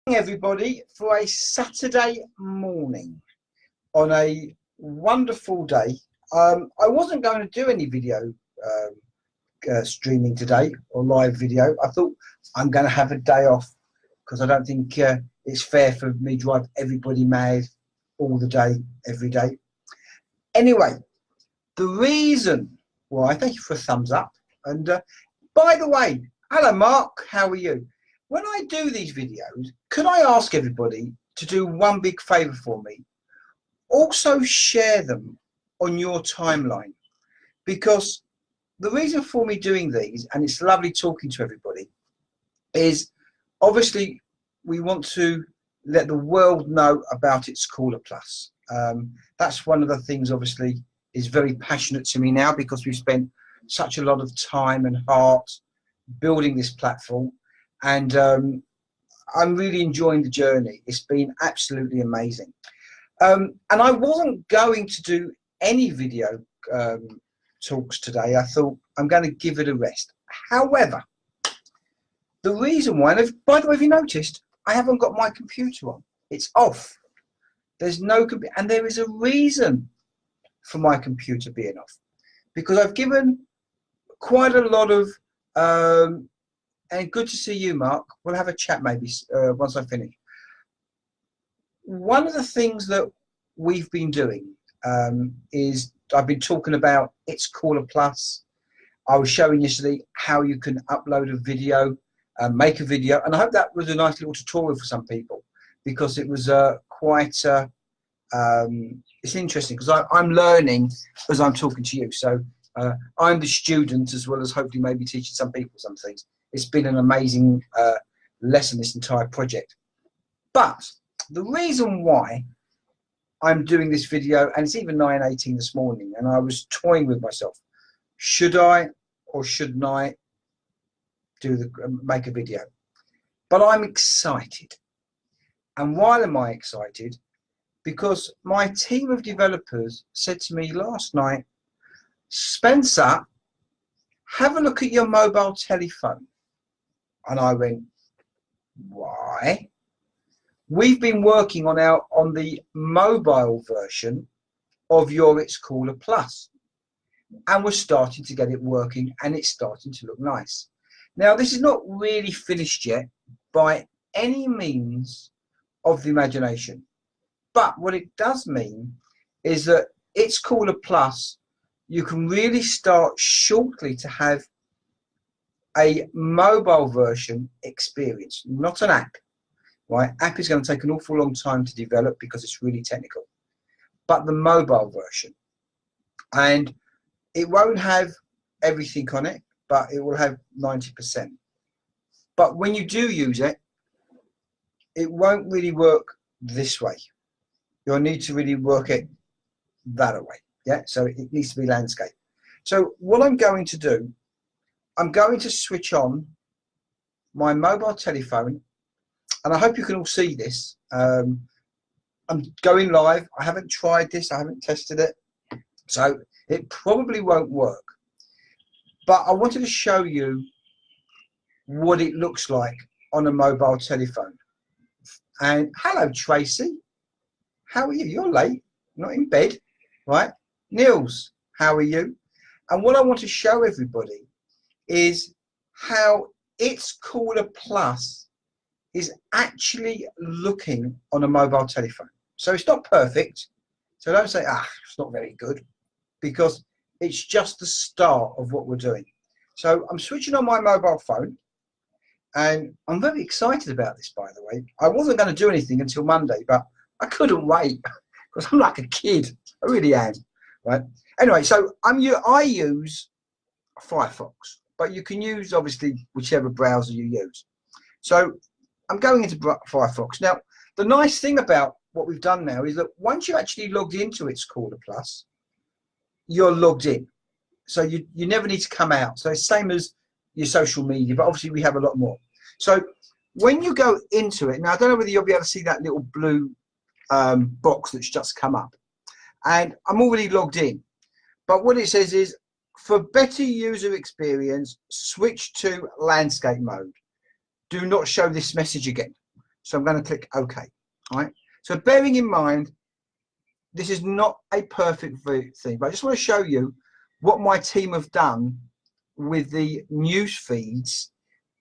Everybody for a Saturday morning on a wonderful day. I wasn't going to do any video streaming today or live video. I thought I'm going to have a day off because I don't think it's fair for me to drive everybody mad all the day, every day. Anyway, the reason why, thank you for a thumbs up. And by the way, hello Mark, how are you? When I do these videos, could I ask everybody to do one big favour for me? Also share them on your timeline, because the reason for me doing these, and it's lovely talking to everybody, is obviously we want to let the world know about its Caller Plus. That's one of the things obviously is very passionate to me now, because we've spent such a lot of time and heart building this platform. And I'm really enjoying the journey. It's been absolutely amazing. And I wasn't going to do any video talks today. I thought I'm going to give it a rest. However, the reason why, and by the way, have you noticed, I haven't got my computer on. It's off. There's no computer, and there is a reason for my computer being off. Because I've given quite a lot of and good to see you, Mark. We'll have a chat maybe once I finish. One of the things that we've been doing is I've been talking about It's Caller Plus. I was showing yesterday how you can upload a video, make a video, and I hope that was a nice little tutorial for some people, because it was quite. It's interesting because I'm learning as I'm talking to you. So I'm the student as well as hopefully maybe teaching some people some things. It's been an amazing lesson, this entire project. But the reason why I'm doing this video, and it's even 9:18 this morning, and I was toying with myself, should I or shouldn't I make a video? But I'm excited. And why am I excited? Because my team of developers said to me last night, Spencer, have a look at your mobile telephone. And I went, why? We've been working on the mobile version of your It's Caller Plus, and we're starting to get it working, and it's starting to look nice. Now, this is not really finished yet by any means of the imagination, but what it does mean is that It's Caller Plus, you can really start shortly to have a mobile version experience, not an app. Right? App is going to take an awful long time to develop because it's really technical, but the mobile version, and it won't have everything on it, but it will have 90%. But when you do use it, it won't really work this way. You'll need to really work it that way. Yeah, so it needs to be landscape. So what I'm going to do, I'm going to switch on my mobile telephone, and I hope you can all see this. I'm going live. I haven't tried this. I haven't tested it. So it probably won't work. But I wanted to show you what it looks like on a mobile telephone. And hello, Tracy. How are you? You're late. Not in bed, right? Niels, how are you? And what I want to show everybody is how It's Caller Plus is actually looking on a mobile telephone. So it's not perfect. So don't say, it's not very good, because it's just the start of what we're doing. So I'm switching on my mobile phone, and I'm very excited about this, by the way. I wasn't going to do anything until Monday, but I couldn't wait because I'm like a kid. I really am, right? Anyway, so I use Firefox, but you can use obviously whichever browser you use. So I'm going into Firefox. Now, the nice thing about what we've done now is that once you actually logged into It's Caller Plus, you're logged in. So you never need to come out. So it's same as your social media, but obviously we have a lot more. So when you go into it, now I don't know whether you'll be able to see that little blue box that's just come up. And I'm already logged in. But what it says is, for better user experience, switch to landscape mode. Do not show this message again. So I'm going to click OK. All right. So bearing in mind, this is not a perfect thing, but I just want to show you what my team have done with the news feeds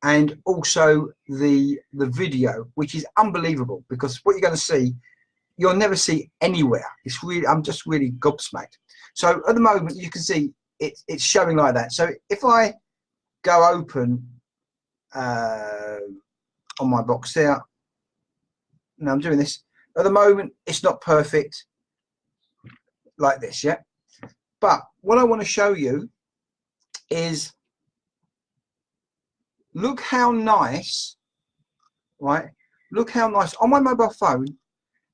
and also the video, which is unbelievable, because what you're going to see, you'll never see anywhere. It's really, I'm just really gobsmacked. So at the moment, you can see it's showing like that. So if I go open on my box here, now I'm doing this. At the moment, it's not perfect like this, yeah. But what I want to show you is, look how nice, right? Look how nice on my mobile phone,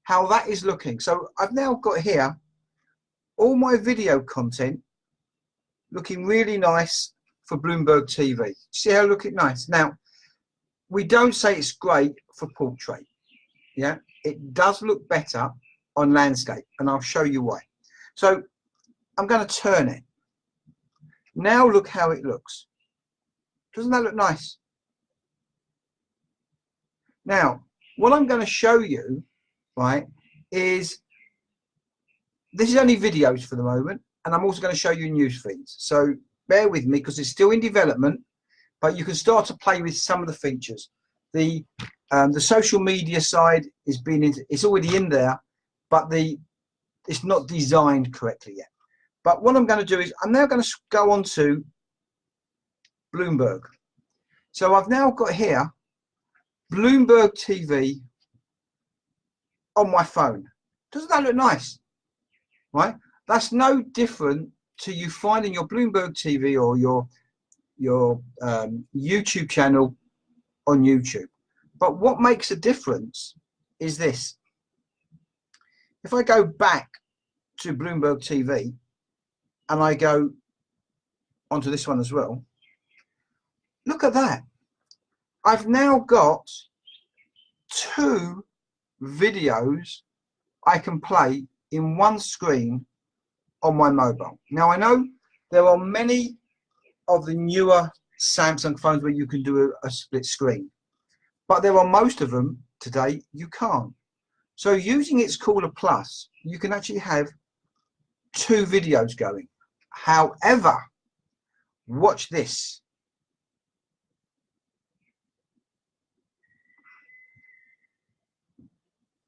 how that is looking. So I've now got here all my video content looking really nice for Bloomberg TV. See how looking nice? Now, we don't say it's great for portrait. Yeah, it does look better on landscape, and I'll show you why. So I'm going to turn it. Now look how it looks. Doesn't that look nice? Now, what I'm going to show you, right, is this is only videos for the moment, and I'm also going to show you news feeds. So bear with me, because it's still in development, but you can start to play with some of the features. The social media side is it's already in there, but it's not designed correctly yet. But what I'm going to do is I'm now going to go on to Bloomberg. So I've now got here Bloomberg TV on my phone. Doesn't that look nice? Right? That's no different to you finding your Bloomberg TV or your YouTube channel on YouTube. But what makes a difference is this. If I go back to Bloomberg TV and I go onto this one as well, look at that. I've now got 2 videos I can play in one screen on my mobile. Now, I know there are many of the newer Samsung phones where you can do a split screen, but there are most of them today you can't. So using its Caller Plus, you can actually have 2 videos going. However, watch this.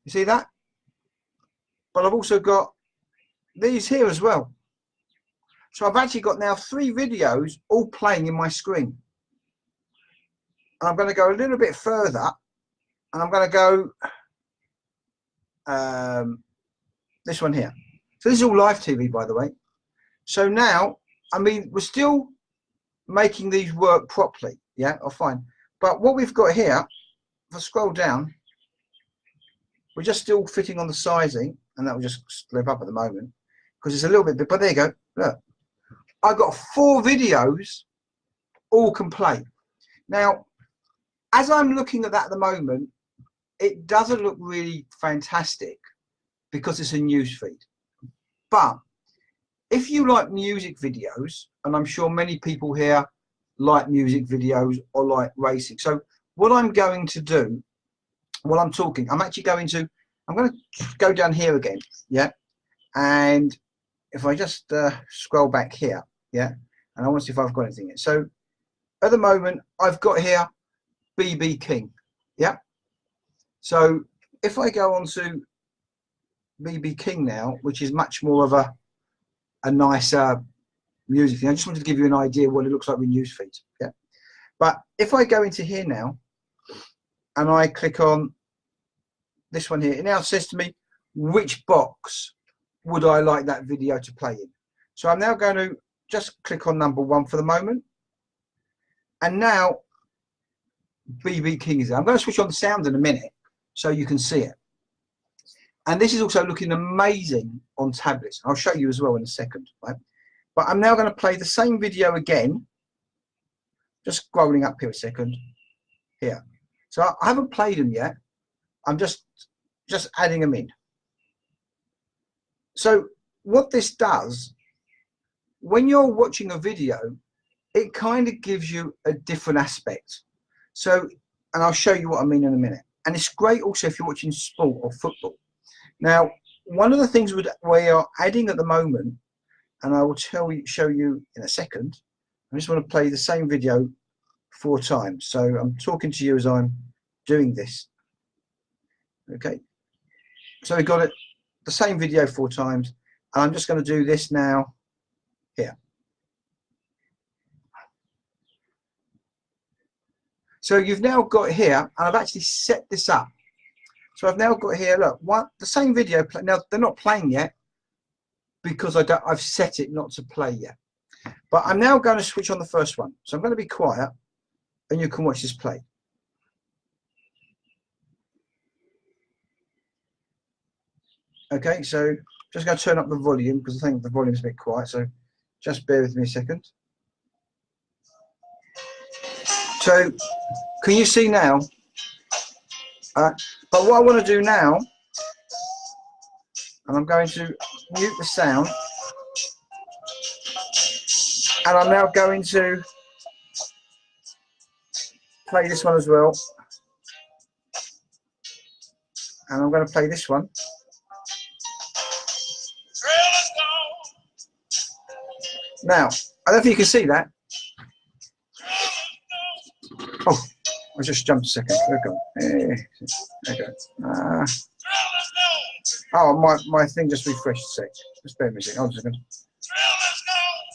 You see that? But I've also got these here as well. So I've actually got now 3 videos all playing in my screen. And I'm going to go a little bit further, and I'm going to go this one here. So this is all live TV, by the way. So now, I mean, we're still making these work properly, yeah, or fine. But what we've got here, if I scroll down, we're just still fitting on the sizing, and that will just slip up at the moment because it's a little bit, but there you go. Look, I've got 4 videos all can play. Now, as I'm looking at that at the moment, it doesn't look really fantastic because it's a news feed. But if you like music videos, and I'm sure many people here like music videos or like racing. So what I'm going to do while I'm talking, I'm going to go down here again, yeah? And if I just scroll back here, yeah? And I want to see if I've got anything here. So at the moment, I've got here BB King, yeah? So if I go on to BB King now, which is much more of a nicer music thing. I just wanted to give you an idea what it looks like with news feeds, yeah? But if I go into here now, and I click on this one here, it now says to me, which box would I like that video to play in? So I'm now going to just click on number 1 for the moment. And now BB King is there. I'm going to switch on the sound in a minute so you can see it. And this is also looking amazing on tablets. I'll show you as well in a second, right? But I'm now going to play the same video again. Just scrolling up here a second. Here. So I haven't played them yet. I'm just adding them in. So what this does, when you're watching a video, it kind of gives you a different aspect. So, and I'll show you what I mean in a minute. and it's great also if you're watching sport or football. Now, one of the things we are adding at the moment, and I will show you in a second. I just want to play the same video 4 times. So I'm talking to you as I'm doing this. Okay. So we got it, the same video 4 times, and I'm just going to do this now here. So you've now got here, and I've actually set this up. So I've now got here, look, the same video. Now they're not playing yet because I've set it not to play yet. But I'm now going to switch on the first one. So I'm going to be quiet, and you can watch this play. Okay, so just going to turn up the volume because I think the volume's a bit quiet. So just bear with me a second. So can you see now? But what I want to do now, and I'm going to mute the sound, and I'm now going to play this one as well, and I'm going to play this one. Now, I don't know if you can see that. Oh, I just jumped a second. There we go. Oh, my thing just refreshed a sec. Just bear with me a second. Hold on a second.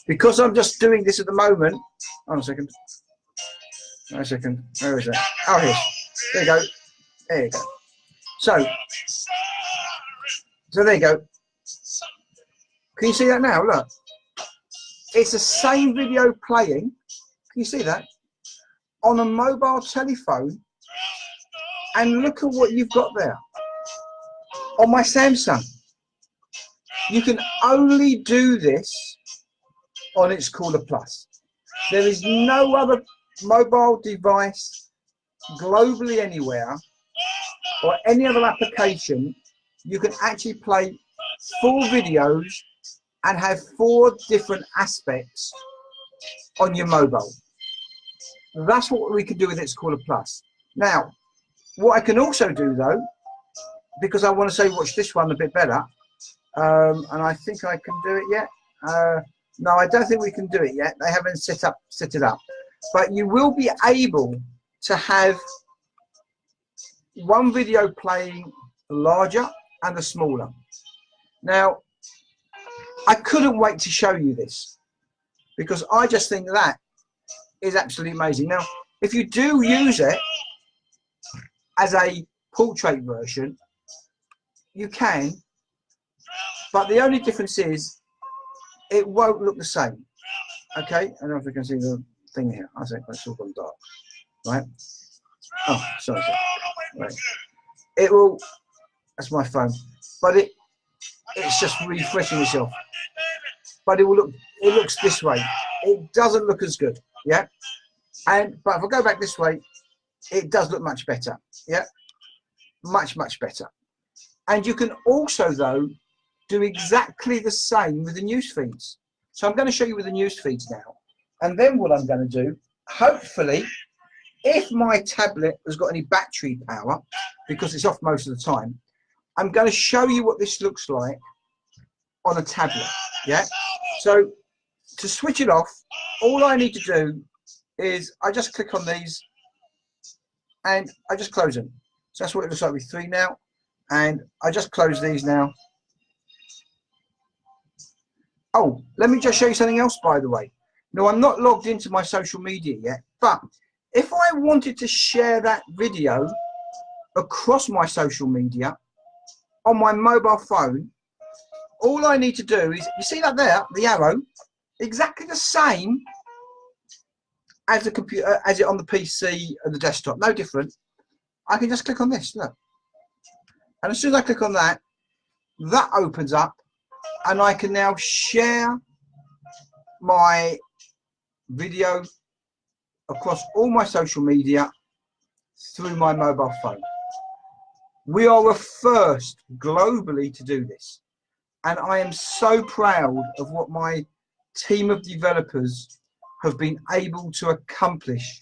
Because I'm just doing this at the moment. Hold on a second. Wait a second. Where is that? Oh, here. There you go. There you go. So there you go. Can you see that now? Look. It's the same video playing. Can you see that? On a mobile telephone. And look at what you've got there. On my Samsung. You can only do this on its Caller Plus. There is no other mobile device globally anywhere or any other application you can actually play 4 videos and have 4 different aspects on your mobile. That's what we can do with its Caller Plus. Now, what I can also do though, because I want to say watch this one a bit better, and I think I can do it yet. No, I don't think we can do it yet. They haven't set it up. But you will be able to have one video playing larger and the smaller. Now, I couldn't wait to show you this because I just think that is absolutely amazing. Now, if you do use it as a portrait version, you can, but the only difference is it won't look the same. Okay, I don't know if you can see the thing here. I think it's all gone dark, right? Oh, sorry. Right. It will. That's my phone, but it's just refreshing itself. But it will look. It looks this way. It doesn't look as good. Yeah. But if I go back this way, it does look much better. Yeah. Much better. And you can also though do exactly the same with the news feeds. So I'm going to show you with the news feeds now. And then what I'm going to do, hopefully, if my tablet has got any battery power, because it's off most of the time, I'm going to show you what this looks like on a tablet. Yeah. So to switch it off, all I need to do is I just click on these and I just close them. So that's what it looks like with 3 now. And I just close these now. Oh, let me just show you something else, by the way. No, I'm not logged into my social media yet, but if I wanted to share that video across my social media on my mobile phone, all I need to do is, you see that there, the arrow, exactly the same as the computer, as it on the PC and the desktop, no different. I can just click on this, look. And as soon as I click on that, that opens up and I can now share my video across all my social media through my mobile phone. We are the first globally to do this. And I am so proud of what my team of developers have been able to accomplish,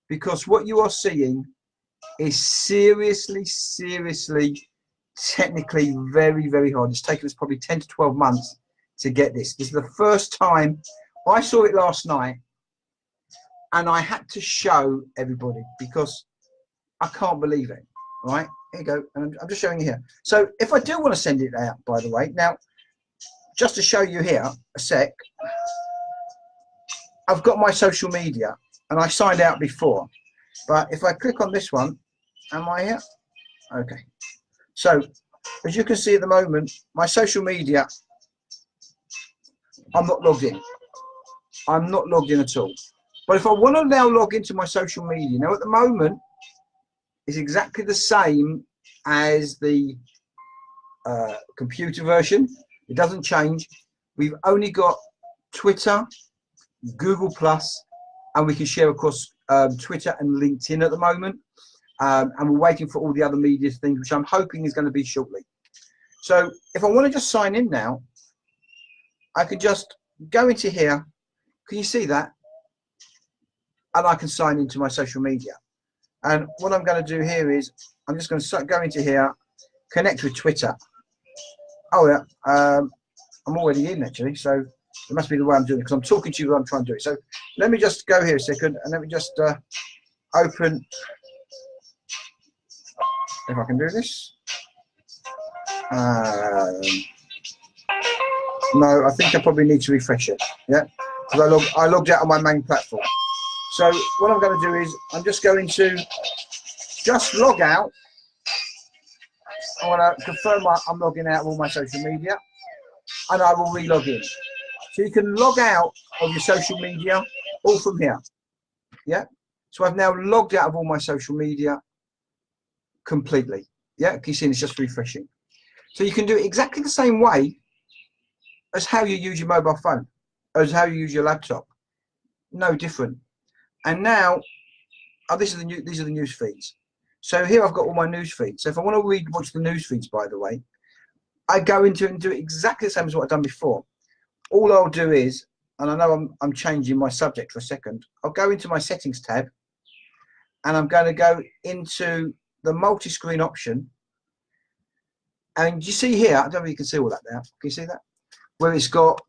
because what you are seeing is seriously, technically very, very hard. It's taken us probably 10 to 12 months to get this. This is the first time. I saw it last night and I had to show everybody because I can't believe it. Right, here you go. And I'm just showing you here. So if I do want to send it out, by the way, now, just to show you here, a sec, I've got my social media and I signed out before. But if I click on this one, am I here? Okay. So as you can see at the moment, my social media, I'm not logged in. I'm not logged in at all. But if I want to now log into my social media, now at the moment, it's exactly the same as the computer version. It doesn't change. We've only got Twitter, Google Plus, and we can share across Twitter and LinkedIn at the moment. And we're waiting for all the other media things, which I'm hoping is going to be shortly. So if I want to just sign in now, I can just go into here. Can you see that? And I can sign into my social media. And what I'm going to do here is I'm just going to go into here, connect with Twitter. Oh yeah, I'm already in actually, so it must be the way I'm doing it because I'm talking to you while I'm trying to do it. So let me just go here a second and let me just open, if I can do this. No, I think I probably need to refresh it. Yeah, because I logged out on my main platform. So what I'm going to do is I'm just going to just log out. I want to confirm I'm logging out of all my social media, and I will re-log in. So you can log out of your social media all from here. Yeah. So I've now logged out of all my social media completely. Yeah. Can you see it's just refreshing? So you can do it exactly the same way as how you use your mobile phone, as how you use your laptop. No different. And now, these are the news feeds. So here I've got all my news feeds. So if I want to watch the news feeds, by the way, I go into it and do it exactly the same as what I've done before. All I'll do is, and I know I'm changing my subject for a second, I'll go into my settings tab and I'm going to go into the multi-screen option. And you see here, I don't know if you can see all that now. Can you see that? Where it's got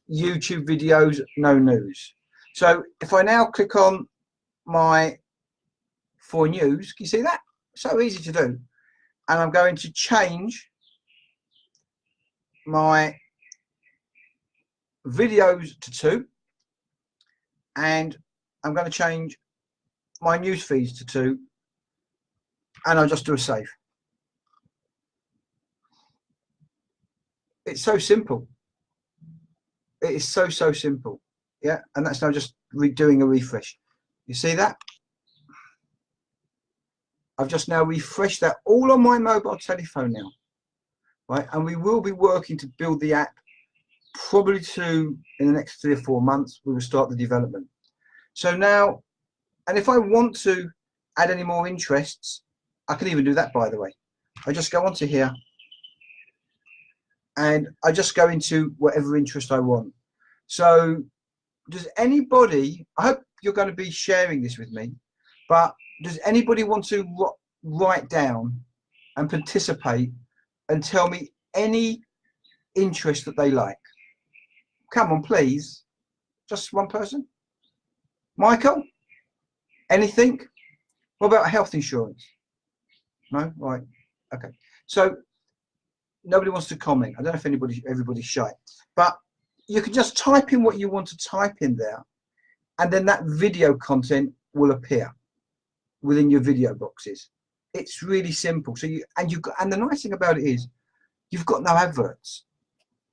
YouTube videos, no news. So if I now click on my for news, can you see that? So easy to do. And I'm going to change my videos to 2, and I'm going to change my news feeds to 2, and I'll just do a save. It's so simple. It is so simple. Yeah, and that's now just doing a refresh. You see that? I've just now refreshed that all on my mobile telephone now, right? And we will be working to build the app probably in the next 3 or 4 months. We will start the development. So now, and if I want to add any more interests, I can even do that, by the way. I just go onto here and I just go into whatever interest I want. So does anybody, I hope you're going to be sharing this with me, but does anybody want to write down and participate and tell me any interest that they like? Come on, please. Just one person. Michael? Anything? What about health insurance? No? Right. Okay. So nobody wants to comment. I don't know if everybody's shy. But you can just type in what you want to type in there, and then that video content will appear within your video boxes. It's really simple. So and the nice thing about it is you've got no adverts.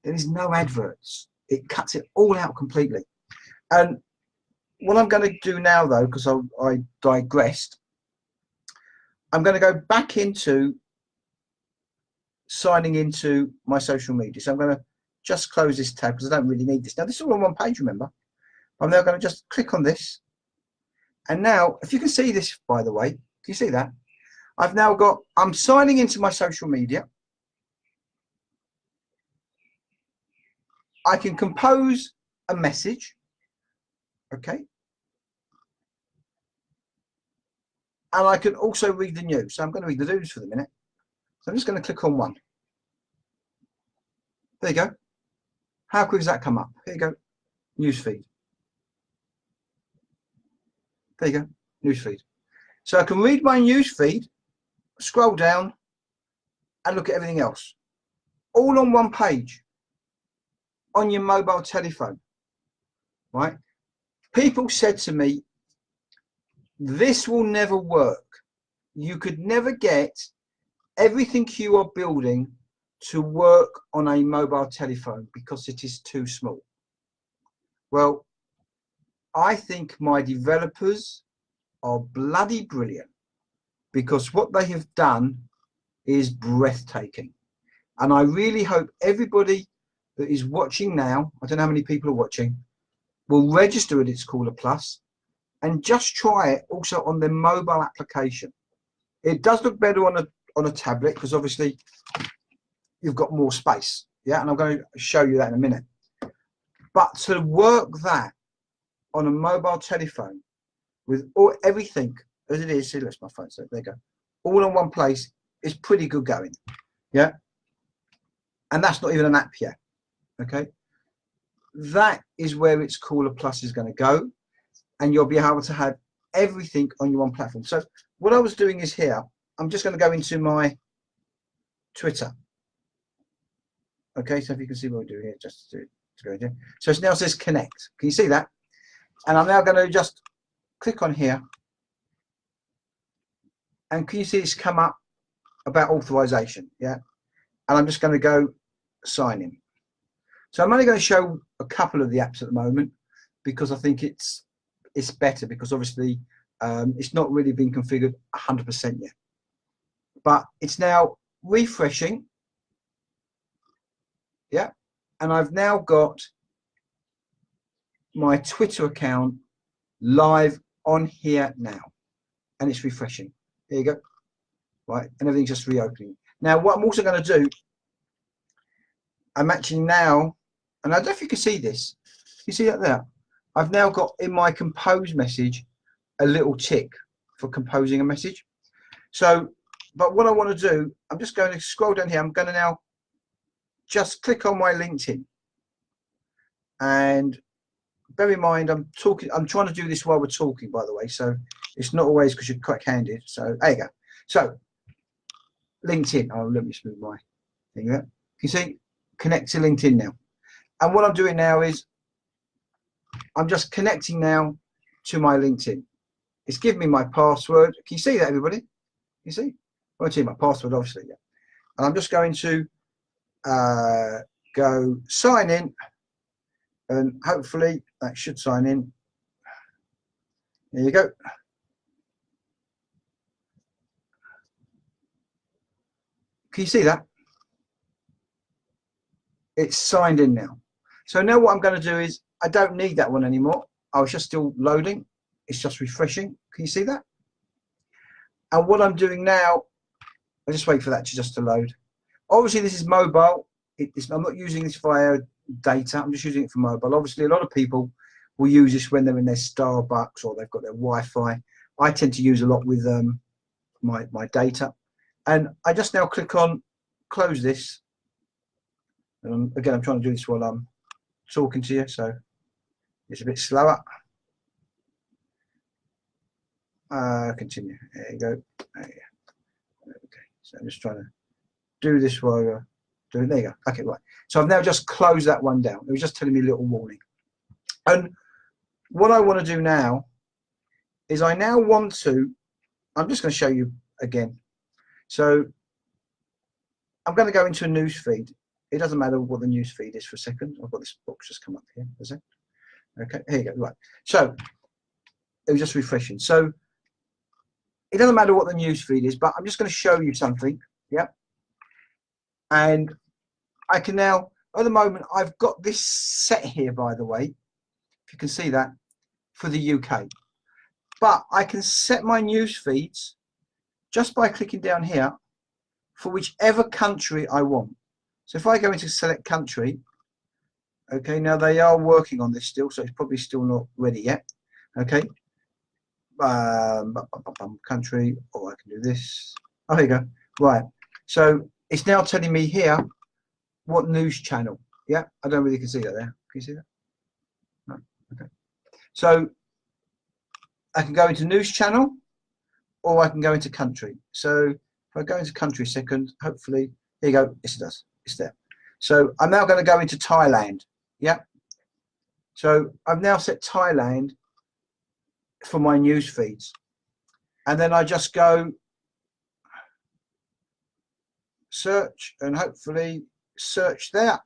There is no adverts. It cuts it all out completely. And what I'm going to do now, though, because I digressed, I'm going to go back into signing into my social media. So I'm going to just close this tab because I don't really need this. Now, this is all on one page, remember. I'm now going to just click on this. And now, if you can see this, by the way, can you see that? I'm signing into my social media. I can compose a message. Okay. and I can also read the news. So I'm going to read the news for the minute. So I'm just going to click on one. There you go. How quick does that come up? Here you go. News feed. There you go. News feed. So I can read my news feed, scroll down, and look at everything else. All on one page. On your mobile telephone. Right? People said to me, this will never work. You could never get everything you are building to work on a mobile telephone because it is too small. Well, I think my developers are bloody brilliant, because what they have done is breathtaking. And I really hope everybody that is watching now, I don't know how many people are watching, will register at It's Cooler Plus and just try it also on their mobile application. It does look better on a tablet, because obviously you've got more space. Yeah, and I'm going to show you that in a minute. But to work that on a mobile telephone with everything as it is, see, that's my phone, so there you go, all in one place, is pretty good going. Yeah, and that's not even an app yet. Okay, that is where It's Cooler Plus is going to go, and you'll be able to have everything on your one platform. So what I was doing is here, I'm just going to go into my Twitter. Okay, so if you can see what we do here, just to go into. So it now says connect. Can you see that? And I'm now going to just click on here, and can you see it's come up about authorization? Yeah, and I'm just going to go sign in. So I'm only going to show a couple of the apps at the moment, because I think it's better, because obviously it's not really been configured 100% yet, but it's now refreshing. Yeah, and I've now got my Twitter account live on here now, and it's refreshing. There you go. Right, and everything's just reopening. Now what I'm also going to do, I'm actually now, and I don't know if you can see this, you see that there, I've now got in my compose message a little tick for composing a message. So, but what I want to do, I'm just going to scroll down here, I'm going to now just click on my LinkedIn, and bear in mind I'm trying to do this while we're talking, by the way, so it's not always because you're quite candid. So there you go. So LinkedIn, oh, let me smooth my thing there. You see, connect to LinkedIn now, and what I'm doing now is I'm just connecting now to my LinkedIn. It's giving me my password. Can you see that, everybody? You see? I won't tell you my password, obviously. Yeah. And I'm just going to go sign in, and hopefully that should sign in. There you go. Can you see that? It's signed in now. So now what I'm going to do is, I don't need that one anymore. I was just still loading. It's just refreshing. Can you see that? And what I'm doing now, I just wait for that just to load. Obviously this is mobile. I'm not using this via data. I'm just using it for mobile. Obviously a lot of people will use this when they're in their Starbucks or they've got their Wi-Fi. I tend to use a lot with my data. And I just now click on close this. And again, I'm trying to do this while I'm talking to you, so it's a bit slower. Continue. There you go. There you go. Okay, so I'm just trying to do this while you're doing. There you go. Okay, right. So I've now just closed that one down. It was just telling me a little warning. And what I want to do now is I now want to. I'm just going to show you again. So I'm going to go into a news feed. It doesn't matter what the news feed is for a second. I've got this box just come up here. Is it? Okay, here you go. Right. So it was just refreshing. So it doesn't matter what the news feed is, but I'm just going to show you something. Yeah. And I can now, at the moment, I've got this set here, by the way, if you can see that, for the UK. But I can set my news feeds just by clicking down here for whichever country I want. So if I go into select country, okay, now they are working on this still, so it's probably still not ready yet. Okay. country, or I can do this. Oh, there you go. Right. So it's now telling me here what news channel. Yeah, I don't really can see that there. Can you see that? No. Okay. So I can go into news channel, or I can go into country. So if I go into country a second, hopefully, here you go. Yes, it does. It's there. So I'm now going to go into Thailand. Yeah. So I've now set Thailand for my news feeds, and then I just go search, and hopefully search there.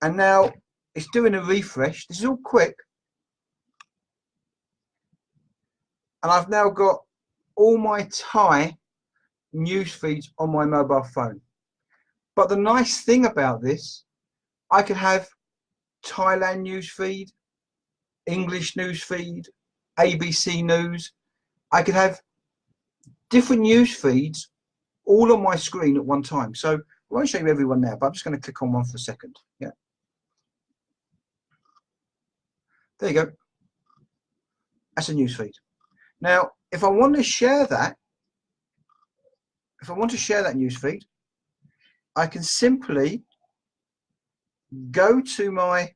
And now it's doing a refresh. This is all quick. And I've now got all my Thai news feeds on my mobile phone. But the nice thing about this, I can have Thailand news feed, English news feed, ABC News. I could have different news feeds all on my screen at one time. So I won't show you everyone now, but I'm just going to click on one for a second. Yeah. There you go. That's a news feed. Now, if I want to share that, news feed, I can simply go to my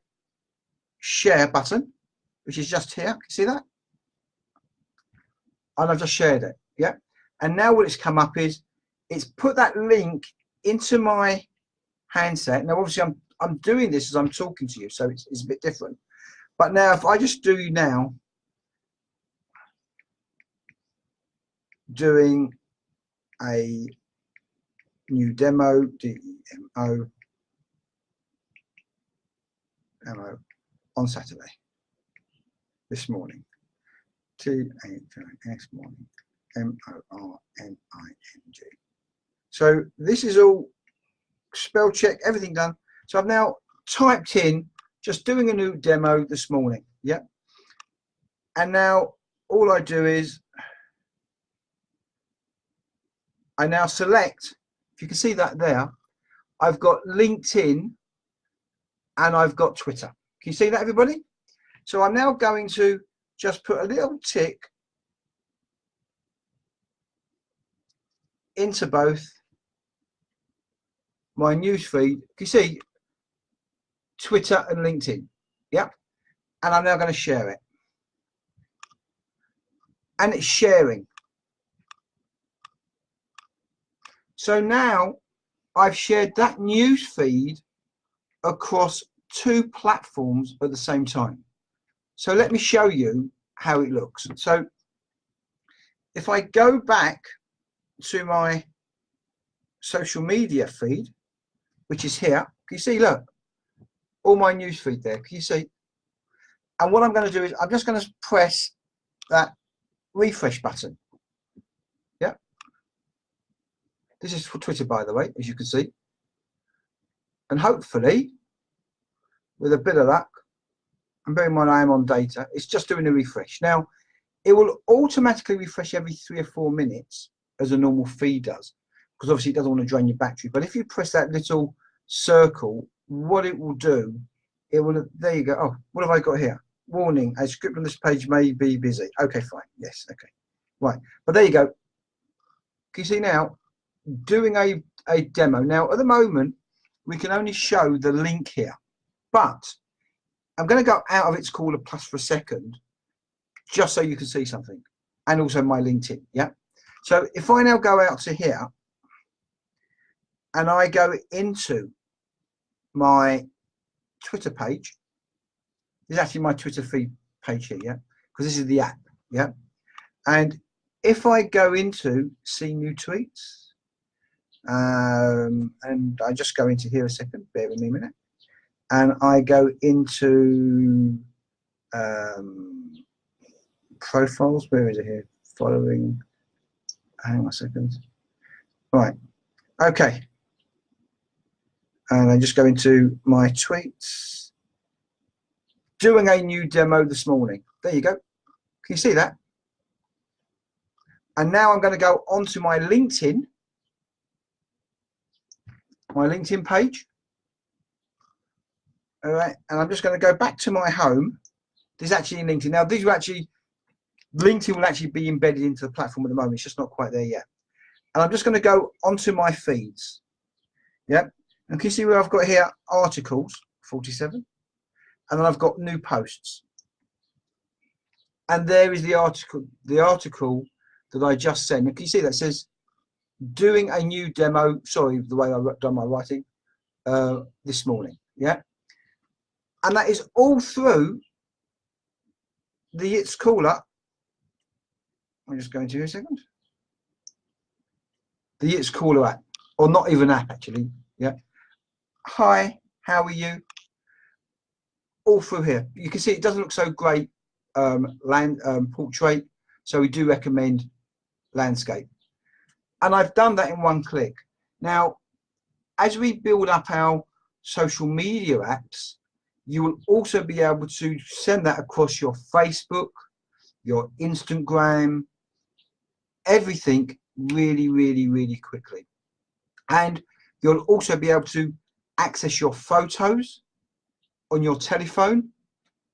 share button, which is just here. Can you see that? And I've just shared it. Yeah. And now what it's come up is it's put that link into my handset. Now, obviously, I'm doing this as I'm talking to you, so it's a bit different. But now, if I just do now, doing a new demo, demo on Saturday, this morning, T-A-N-S morning, M-O-R-N-I-N-G. So this is all spell check, everything done. So I've now typed in, just doing a new demo this morning. Yep. And now all I do is I now select, if you can see that there, I've got LinkedIn and I've got Twitter. Can you see that, everybody? So I'm now going to just put a little tick into both my newsfeed. Can you see Twitter and LinkedIn? Yep. And I'm now going to share it. And it's sharing. So now I've shared that news feed across 2 platforms at the same time. So let me show you how it looks. So if I go back to my social media feed, which is here, can you see, look, all my news feed there, can you see? And what I'm going to do is I'm just going to press that refresh button. Yeah. This is for Twitter, by the way, as you can see. And hopefully, with a bit of luck, and bear in mind I am on data, it's just doing a refresh. Now, it will automatically refresh every 3 or 4 minutes, as a normal feed does, because obviously it doesn't want to drain your battery. But if you press that little circle, what it will do, it will, there you go. Oh, what have I got here? Warning, a script on this page may be busy. Okay, fine. Yes, okay. Right. But there you go. Can you see now? Doing a demo. Now, at the moment, we can only show the link here. But I'm going to go out of its caller plus for a second, just so you can see something. And also my LinkedIn. Yeah. So if I now go out to here, and I go into my Twitter page, this is actually my Twitter feed page here, yeah, because this is the app, yeah. And if I go into see new tweets, and I just go into here a second, bear with me a minute, and I go into profiles, where is it here? Following, hang on a second. Right, okay. And I just go into my tweets, doing a new demo this morning. There you go. Can you see that? And now I'm going to go onto my LinkedIn page. All right, and I'm just going to go back to my home. There's actually in LinkedIn. Now, these will actually, LinkedIn will actually be embedded into the platform at the moment. It's just not quite there yet. And I'm just going to go onto my feeds. Yeah. And can you see where I've got here articles, 47, and then I've got new posts. And there is the article that I just sent. And can you see that says doing a new demo? Sorry, the way I've done my writing this morning. Yeah. And that is all through the It's Cooler. I'm just going to here a second. The It's Cooler app, or not even app actually. Yeah. Hi, how are you? All through here. You can see it doesn't look so great portrait, so we do recommend landscape. And I've done that in one click. Now, as we build up our social media apps, you will also be able to send that across your Facebook, your Instagram, everything really, really, really quickly. And you'll also be able to access your photos on your telephone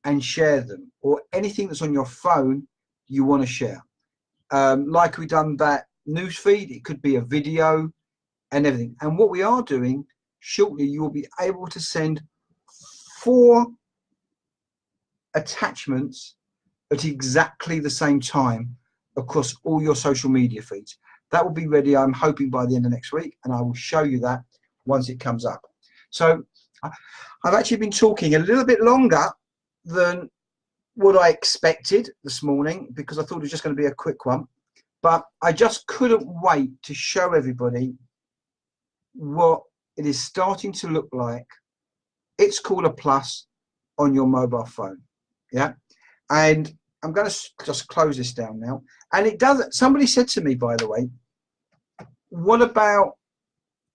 and share them, or anything that's on your phone you want to share. Like we've done that news feed, it could be a video and everything. And what we are doing shortly, you will be able to send 4 attachments at exactly the same time across all your social media feeds. That will be ready, I'm hoping, by the end of next week, and I will show you that once it comes up. So I've actually been talking a little bit longer than what I expected this morning, because I thought it was just going to be a quick one, but I just couldn't wait to show everybody what it is starting to look like. It's Cooler Plus on your mobile phone. Yeah. And I'm going to just close this down now. And it does, somebody said to me, by the way, what about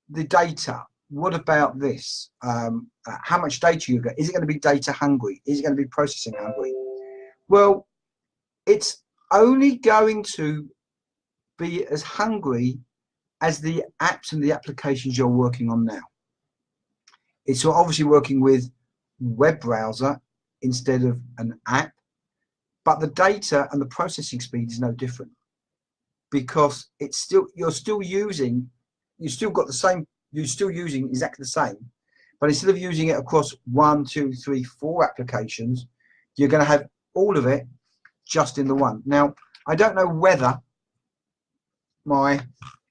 the data? What about this? How much data you get? Is it going to be data hungry? Is it going to be processing hungry? Well, it's only going to be as hungry as the apps and the applications you're working on now. It's obviously working with web browser instead of an app, but the data and the processing speed is no different, because it's still, you're still using exactly the same, but instead of using it across 1, 2, 3, 4 applications, you're going to have all of it just in the one. Now, I don't know whether my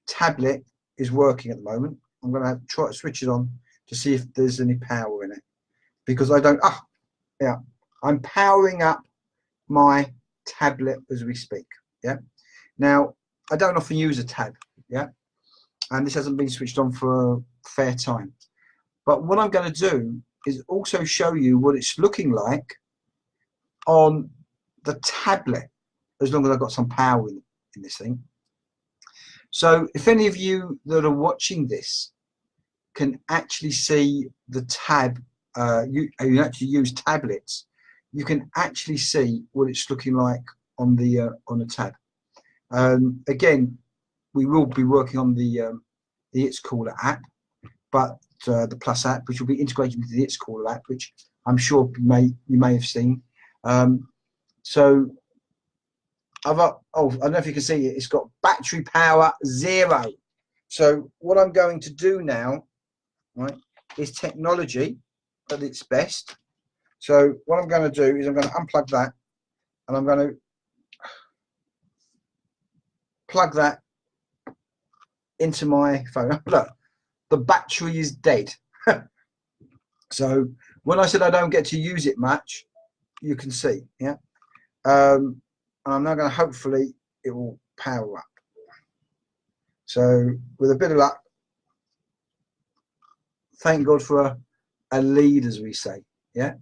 tablet is working at the moment. I'm going to try to switch it on to see if there's any power in it, because I don't. Yeah, I'm powering up my tablet as we speak. Yeah. Now, I don't often use a tab. Yeah. And this hasn't been switched on for a fair time. But what I'm going to do is also show you what it's looking like on the tablet, as long as I've got some power in this thing. So if any of you that are watching this can actually see the tab, you actually use tablets, you can actually see what it's looking like on the tab. Again, we will be working on the It's Cooler app, but the Plus app, which will be integrated into the It's Cooler app, which I'm sure you may have seen. So I don't know if you can see it. It's got battery power 0. So what I'm going to do now, right, is technology at its best. So what I'm going to do is I'm going to unplug that, and I'm going to plug that into my phone. Look, the battery is dead. So when I said I don't get to use it much, you can see, yeah. And I'm now going to, hopefully it will power up. So with a bit of luck, thank God for a lead, as we say, yeah.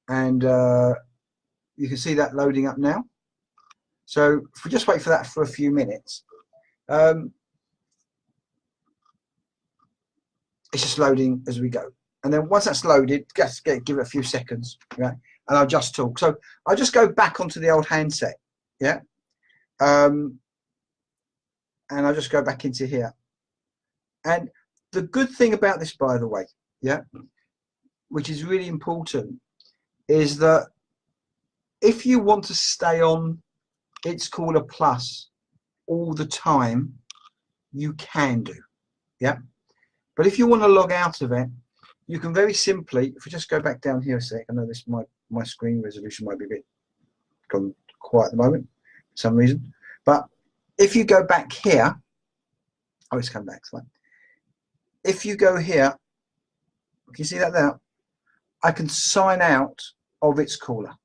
And you can see that loading up now. So if we just wait for that for a few minutes, it's just loading as we go. And then once that's loaded, just give it a few seconds, right? And I'll just talk. So I'll just go back onto the old handset, yeah. And I'll just go back into here. And the good thing about this, by the way, yeah, which is really important, is that if you want to stay on It's Cooler Plus all the time, you can do, yeah. But if you want to log out of it, you can very simply, if we just go back down here a sec, I know this my screen resolution might be a bit gone quiet at the moment for some reason, but if you go back here, oh, it's come back, it's fine. If you go here, can you see that there? I can sign out of It's Cooler,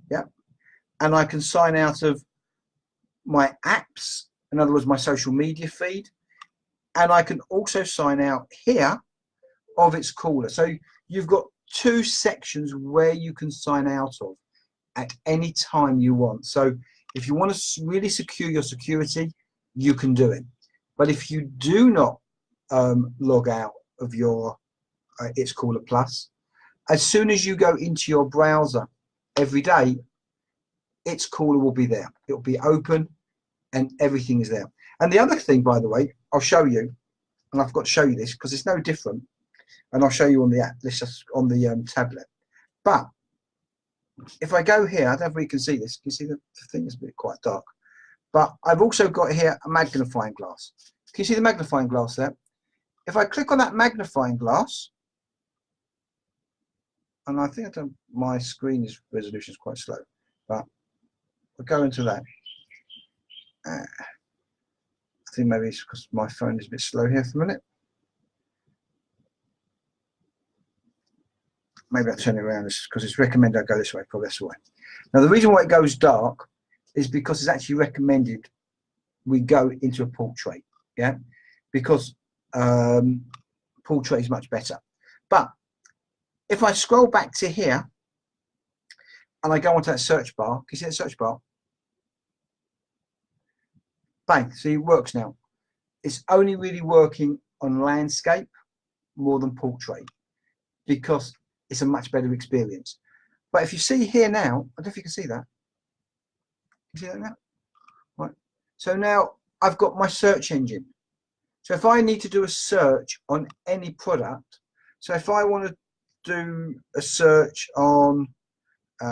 yeah, and I can sign out of my apps, in other words, my social media feed, and I can also sign out here of It's Cooler. So you've got two sections where you can sign out of at any time you want. So if you want to really secure your security, you can do it. But if you do not log out of your It's Cooler Plus, as soon as you go into your browser every day, It's Cooler will be there. It will be open and everything is there. And the other thing, by the way, I'll show you, and I've got to show you this because it's no different, and I'll show you on the app, this is on the tablet. But if I go here, I don't know if you can see this. Can you see the thing is a bit quite dark? But I've also got here a magnifying glass. Can you see the magnifying glass there? If I click on that magnifying glass, and I think my screen resolution is quite slow, but we'll go into that. I think maybe it's because my phone is a bit slow here for a minute. Maybe I'll turn it around because it's recommended I go this way, probably this way. Now the reason why it goes dark is because it's actually recommended we go into a portrait, yeah, because portrait is much better. But if I scroll back to here and I go onto that search bar, can you see that search bar? Bang, see, it works now. It's only really working on landscape more than portrait because it's a much better experience. But if you see here now, I don't know if you can see that. Can you see that now? Right. So now I've got my search engine. So if I need to do a search on any product, so if I want to do a search on, if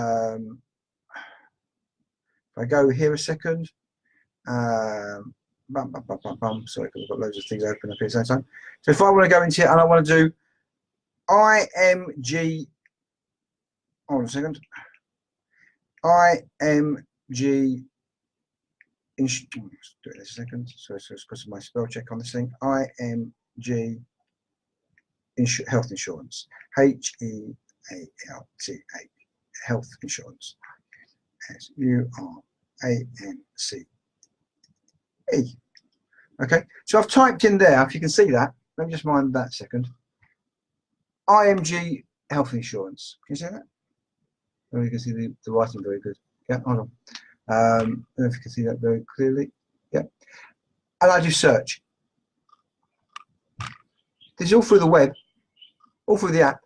I go here a second, sorry, because I've got loads of things open up here at the same time. So if I want to go into it and I want to do IMG, hold on a second, IMG, do it in a second, so it's because of my spell check on this thing, IMG health insurance, HEALTA, health insurance, SURANCE. Okay, so I've typed in there, if you can see that, let me just mind that a second. IMG health insurance. Can you see that? Oh, you can see the writing very good. Yeah, hold on. I don't know if you can see that very clearly. Yeah. And I do search. This is all through the web, all through the app.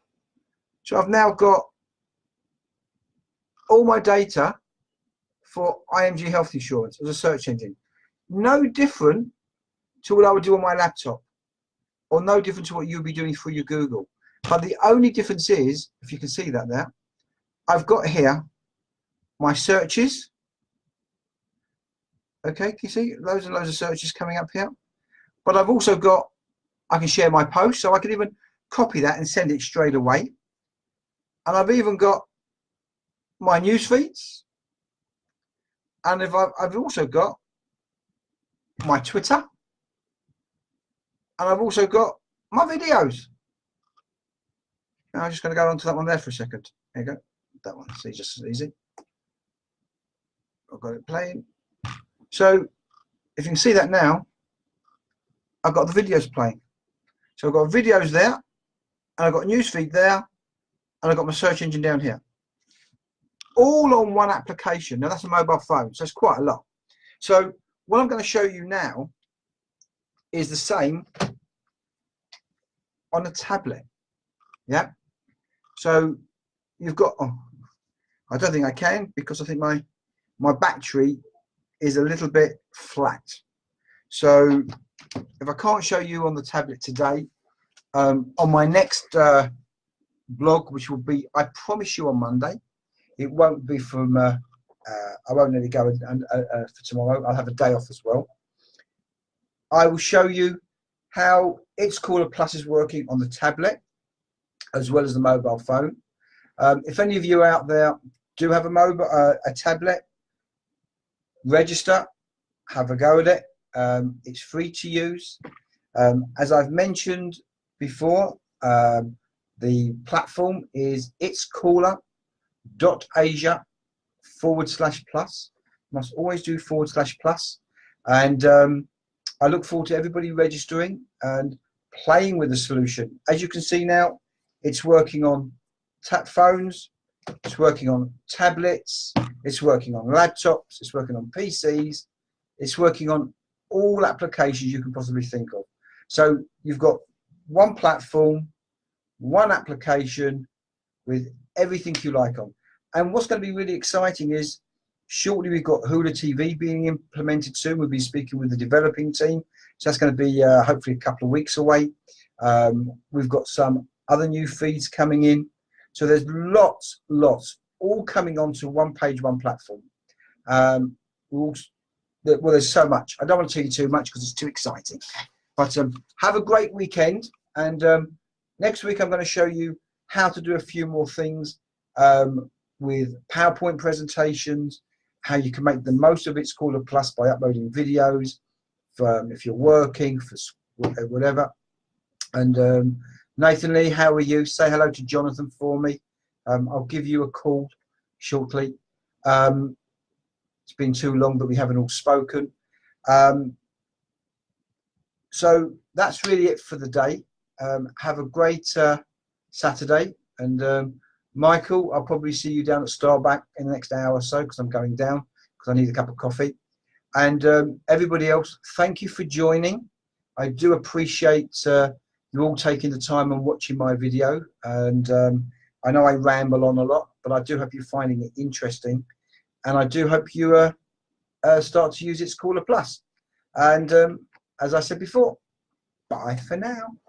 So I've now got all my data for IMG health insurance as a search engine. No different to what I would do on my laptop, or no different to what you'll be doing through your Google. But the only difference is, if you can see that there, I've got here my searches. Okay, can you see loads and loads of searches coming up here? But I've also got, I can share my post, so I can even copy that and send it straight away. And I've even got my news feeds. And I've also got my Twitter. And I've also got my videos. Now I'm just going to go on to that one there for a second. There you go. That one. See, just as easy. I've got it playing. So if you can see that now, I've got the videos playing. So I've got videos there, and I've got a newsfeed there, and I've got my search engine down here. All on one application. Now that's a mobile phone, so it's quite a lot. So what I'm going to show you now is the same on a tablet. Yeah. So you've got, oh, I don't think I can because I think my battery is a little bit flat. So if I can't show you on the tablet today, on my next blog, which will be, I promise you, on Monday. It won't be from, I won't let it go for tomorrow. I'll have a day off as well. I will show you how It's Caller Plus is working on the tablet as well as the mobile phone. If any of you out there do have a tablet, register, have a go at it. It's free to use. As I've mentioned before, the platform is itscaller.asia/plus. Must always do /plus. And I look forward to everybody registering and playing with the solution. As you can see now, it's working on tap phones, it's working on tablets, it's working on laptops, it's working on PCs, it's working on all applications you can possibly think of. So you've got one platform, one application with everything you like on. And what's going to be really exciting is shortly we've got Hula TV being implemented soon. We'll be speaking with the developing team. So that's going to be hopefully a couple of weeks away. We've got some other new feeds coming in. So there's lots, all coming onto one page, one platform. Well, there's so much. I don't want to tell you too much because it's too exciting. But have a great weekend. And next week I'm going to show you how to do a few more things with PowerPoint presentations, how you can make the most of It's Caller Plus by uploading videos, if you're working, for whatever. And Nathan Lee, how are you? Say hello to Jonathan for me. I'll give you a call shortly. It's been too long that we haven't all spoken. So that's really it for the day. Have a great Saturday. And Michael, I'll probably see you down at Starback in the next hour or so because I'm going down because I need a cup of coffee. And everybody else, thank you for joining. I do appreciate you all taking the time and watching my video. And I know I ramble on a lot, but I do hope you're finding it interesting. And I do hope you start to use It's Caller Plus. And as I said before, bye for now.